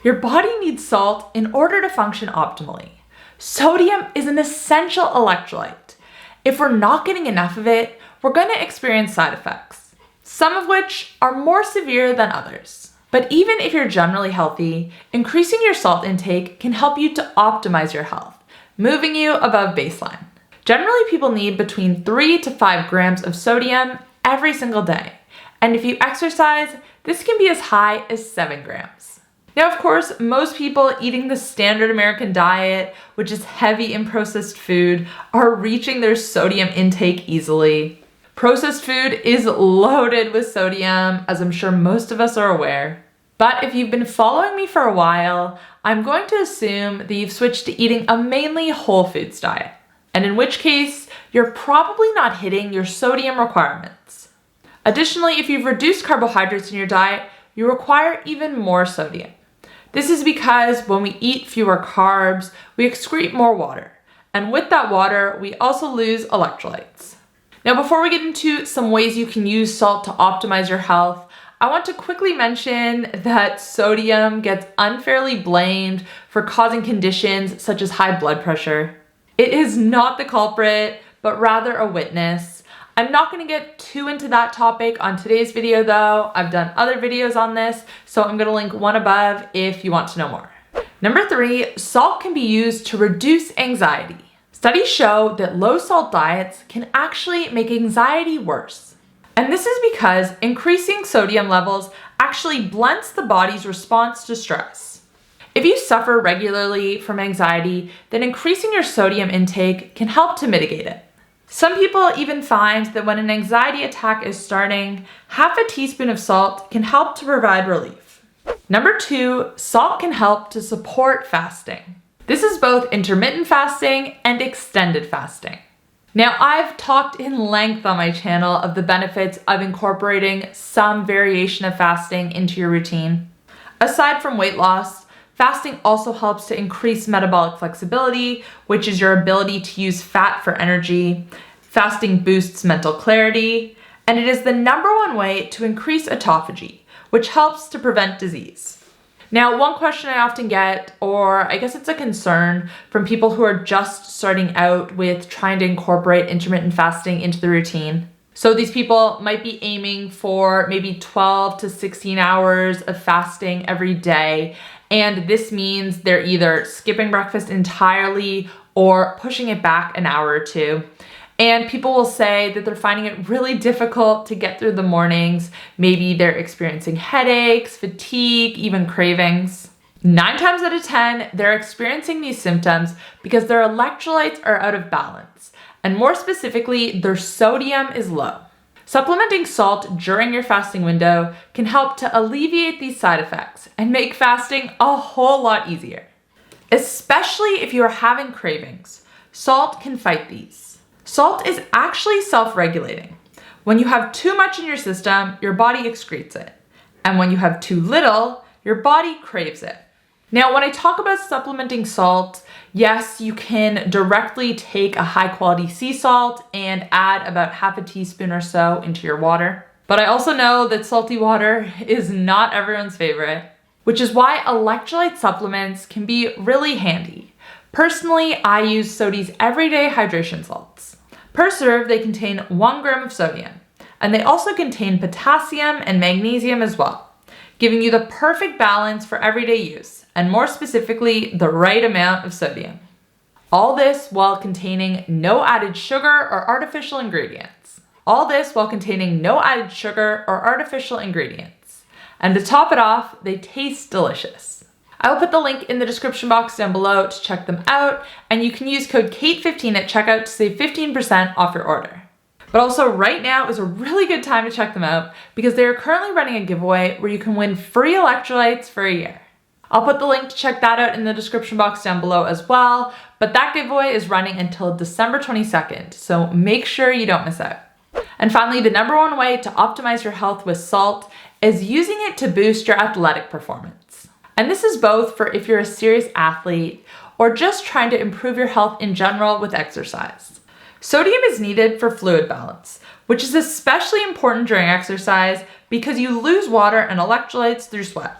Your body needs salt in order to function optimally. Sodium is an essential electrolyte. If we're not getting enough of it, we're going to experience side effects, some of which are more severe than others. But even if you're generally healthy, increasing your salt intake can help you to optimize your health, moving you above baseline. Generally, people need between 3 to 5 grams of sodium every single day. And if you exercise, this can be as high as 7 grams. Now, of course, most people eating the standard American diet, which is heavy in processed food, are reaching their sodium intake easily. Processed food is loaded with sodium, as I'm sure most of us are aware. But if you've been following me for a while, I'm going to assume that you've switched to eating a mainly whole foods diet, and in which case, you're probably not hitting your sodium requirements. Additionally, if you've reduced carbohydrates in your diet, you require even more sodium. This is because when we eat fewer carbs, we excrete more water. And with that water, we also lose electrolytes. Now, before we get into some ways you can use salt to optimize your health, I want to quickly mention that sodium gets unfairly blamed for causing conditions such as high blood pressure. It is not the culprit, but rather a witness. I'm not going to get too into that topic on today's video though. I've done other videos on this, so I'm going to link one above if you want to know more. Number 3, salt can be used to reduce anxiety. Studies show that low salt diets can actually make anxiety worse. And this is because increasing sodium levels actually blunts the body's response to stress. If you suffer regularly from anxiety, then increasing your sodium intake can help to mitigate it. Some people even find that when an anxiety attack is starting, half a teaspoon of salt can help to provide relief. Number 2, salt can help to support fasting. This is both intermittent fasting and extended fasting. Now, I've talked in length on my channel of the benefits of incorporating some variation of fasting into your routine. Aside from weight loss, fasting also helps to increase metabolic flexibility, which is your ability to use fat for energy. Fasting boosts mental clarity, and it is the #1 way to increase autophagy, which helps to prevent disease. Now, one question I often get, or I guess it's a concern from people who are just starting out with trying to incorporate intermittent fasting into the routine. So these people might be aiming for maybe 12 to 16 hours of fasting every day. And this means they're either skipping breakfast entirely or pushing it back an hour or two. And people will say that they're finding it really difficult to get through the mornings. Maybe they're experiencing headaches, fatigue, even cravings. 9 times out of 10, they're experiencing these symptoms because their electrolytes are out of balance. And more specifically, their sodium is low. Supplementing salt during your fasting window can help to alleviate these side effects and make fasting a whole lot easier. Especially if you are having cravings, salt can fight these. Salt is actually self-regulating. When you have too much in your system, your body excretes it. And when you have too little, your body craves it. Now, when I talk about supplementing salt, yes, you can directly take a high-quality sea salt and add about half a teaspoon or so into your water. But I also know that salty water is not everyone's favorite, which is why electrolyte supplements can be really handy. Personally, I use Sodi's Everyday Hydration Salts. Per serve, they contain 1 gram of sodium, and they also contain potassium and magnesium as well, giving you the perfect balance for everyday use, and more specifically, the right amount of sodium. All this while containing no added sugar or artificial ingredients. And to top it off, they taste delicious. I will put the link in the description box down below to check them out, and you can use code KATE15 at checkout to save 15% off your order. But also right now is a really good time to check them out because they are currently running a giveaway where you can win free electrolytes for a year. I'll put the link to check that out in the description box down below as well, but that giveaway is running until December 22nd, so make sure you don't miss out. And finally, the #1 way to optimize your health with salt is using it to boost your athletic performance. And this is both for if you're a serious athlete or just trying to improve your health in general with exercise. Sodium is needed for fluid balance, which is especially important during exercise because you lose water and electrolytes through sweat.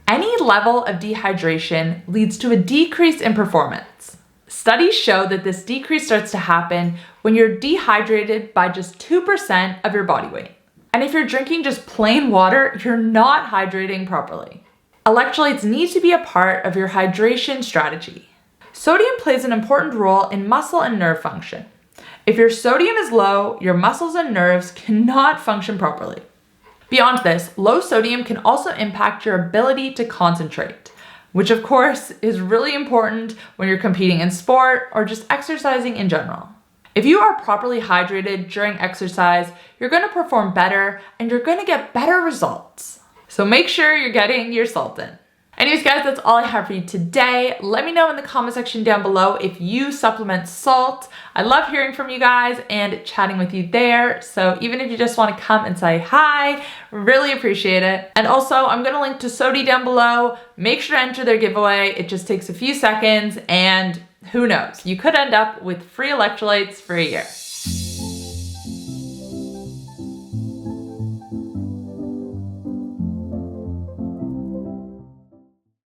Any level of dehydration leads to a decrease in performance. Studies show that this decrease starts to happen when you're dehydrated by just 2% of your body weight. And if you're drinking just plain water, you're not hydrating properly. Electrolytes need to be a part of your hydration strategy. Sodium plays an important role in muscle and nerve function. If your sodium is low, your muscles and nerves cannot function properly. Beyond this, low sodium can also impact your ability to concentrate, which of course is really important when you're competing in sport or just exercising in general. If you are properly hydrated during exercise, you're going to perform better and you're going to get better results. So make sure you're getting your salt in. Anyways guys, that's all I have for you today. Let me know in the comment section down below if you supplement salt. I love hearing from you guys and chatting with you there. So even if you just want to come and say hi, really appreciate it. And also I'm going to link to Sodi down below. Make sure to enter their giveaway. It just takes a few seconds and who knows, you could end up with free electrolytes for a year.